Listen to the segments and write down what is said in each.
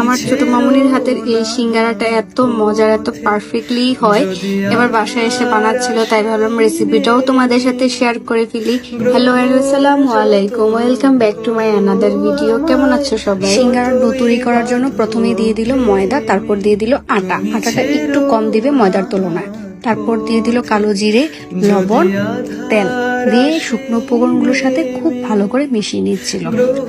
আমার ছোট মামুনির হাতের এই সিঙ্গারাটা এত মজার, এত পারফেক্টলি হয়। এবার বাসায় এসে বানাচ্ছিল, তাই ভাবলাম রেসিপিটাও তোমাদের সাথে শেয়ার করে ফেলি। হ্যালো আসসালামু আলাইকুম, welcome back to my another video. কেমন আছো সবাই? সিঙ্গারার ডো তৈরি করার জন্য প্রথমে দিয়ে দিল ময়দা, তারপর দিয়ে দিল আটা। আটাটা একটু কম দিবে ময়দার তুলনায়। তারপর দিয়ে দিল কালো জিরে, লবণ, তেল দিয়ে শুকনো উপকরণগুলোর সাথে খুব ভালো করে মিশিয়ে নিচ্ছিল।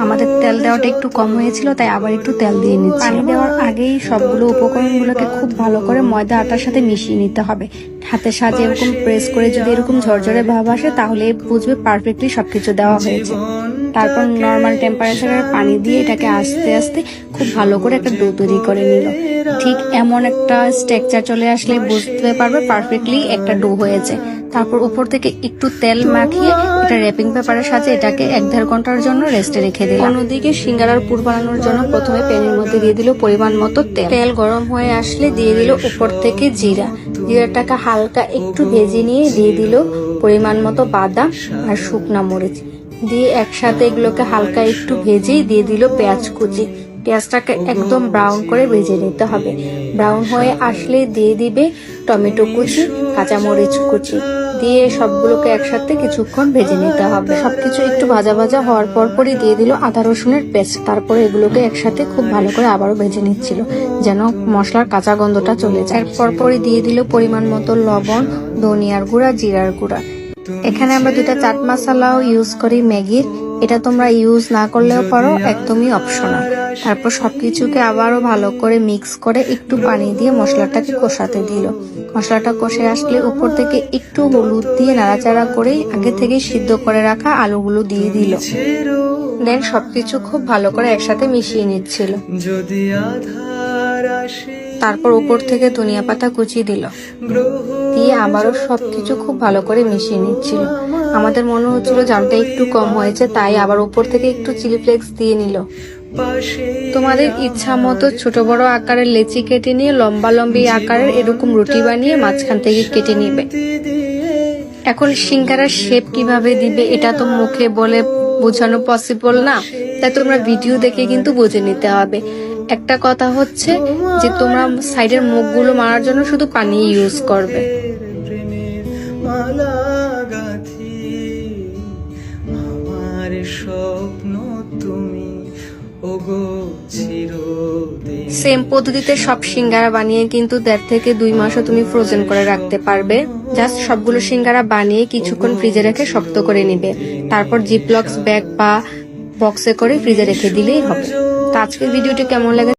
আমাদের তেল দেওয়াটা একটু কম হয়েছিল, তাই আবার একটু তেল দিয়ে নিচ্ছি। পানি দেওয়ার আগেই সবগুলো উপকরণগুলোকে খুব ভালো করে ময়দা আটার সাথে মিশিয়ে নিতে হবে। হাতের সাহায্যে এরকম প্রেস করে যদি এরকম ঝরঝরে ভাব আসে, তাহলে বুঝবে পারফেক্টলি সবকিছু দেওয়া হয়েছে। তারপর নর্মাল টেম্পারেচারের পানি দিয়ে এটাকে আস্তে আস্তে খুব ভালো করে একটা ডো তৈরি করে নিল। ঠিক এমন একটা স্ট্রাকচার চলে আসলে বুঝতে পারবে পারফেক্টলি একটা ডো হয়েছে। তারপর উপর থেকে একটু তেল মাখিয়ে এটা র্যাপিং পেপারের সাথে এটাকে 1-1.5 ঘন্টার জন্য রেস্টে রেখে দিল। অন্যদিকে সিঙ্গারার পুর বানানোর জন্য প্রথমে প্যানের মধ্যে দিয়ে দিল পরিমাণ মতো তেল। তেল গরম হয়ে আসলে দিয়ে দিল উপর থেকে জিরাটাকে হালকা একটু ভেজে নিয়ে দিয়ে দিল পরিমাণ মতো বাদাম আর শুকনা মরিচ দিয়ে একসাথে এগুলোকে হালকা একটু ভেজেই দিয়ে দিল পেঁয়াজ কুচি। পেঁয়াজটাকে একদম ব্রাউন করে ভেজে নিতে হবে। ব্রাউন হয়ে আসলে দিয়ে দিবে টমেটো কুচি, কাঁচামরিচ কুচি দিয়ে সবগুলোকে একসাথে কিছুক্ষণ ভেজে নিতে হবে। সবকিছু একটু ভাজা ভাজা হওয়ার পরই দিয়ে দিল আদা রসুনের পেস্ট। তারপরে এগুলোকে একসাথে খুব ভালো করে আবারও ভেজে নিচ্ছিল, যেন মশলার কাঁচা গন্ধটা চলে যায়। পরপরই দিয়ে দিল পরিমাণ মতো লবণ, ধনিয়ার গুঁড়া, জিরার গুঁড়া। এখানে আমরা 2টা চাট মশলাও ইউজ করি ম্যাগির, এটা তোমরা ইউজ না করলেও পারো, একদমই অপশনাল। তারপর সবকিছুকে আবারও ভালো করে মিক্স করে একটু পানি দিয়ে মশলাটাকে কষাতে দিল। মশলাটা কষে আসলে উপর থেকে একটু হলুদ দিয়ে নাড়াচাড়া করে আগে থেকে সিদ্ধ করে রাখা আলুগুলো দিয়ে দিল। দেন সবকিছু খুব ভালো করে একসাথে মিশিয়ে নিচ্ছিল। তারপর উপর থেকে ধনিয়া পাতা কুচি দিল, দিয়ে আবারও সবকিছু খুব ভালো করে মিশিয়ে নিচ্ছিল। আমাদের মনে হচ্ছিল জালটা একটু কম হয়েছে, তাই আবার উপর থেকে একটু চিলি ফ্লেক্স দিয়ে নিল। তোমাদের ইচ্ছা মতো ছোট বড় আকারের লেচি কেটে নিয়ে লম্বা লম্বি আকারের এরকম রুটি বানিয়ে মাঝখান থেকে কেটে নিবে। এখন সিঙ্গারার শেপ কিভাবে দিবে এটা তো মুখে বলে বোঝানো পসিবল না, তাই তোমরা ভিডিও দেখে কিন্তু বুঝে নিতে হবে। একটা কথা হচ্ছে যে তোমরা সাইডের মুখগুলো মারার জন্য শুধু পানি ইউজ করবে। সেম পদ্ধতিতে সব সিঙ্গারা বানিয়ে কিন্তু 1.5 থেকে 2 মাসও তুমি ফ্রোজেন করে রাখতে পারবে। জাস্ট সবগুলো সিঙ্গারা বানিয়ে কিছুক্ষণ ফ্রিজে রেখে শক্ত করে নিবে। তারপর জিপলক্স ব্যাগ বা বক্সে করে ফ্রিজে রেখে দিলেই হবে। তো আজকের ভিডিওটি কেমন লাগে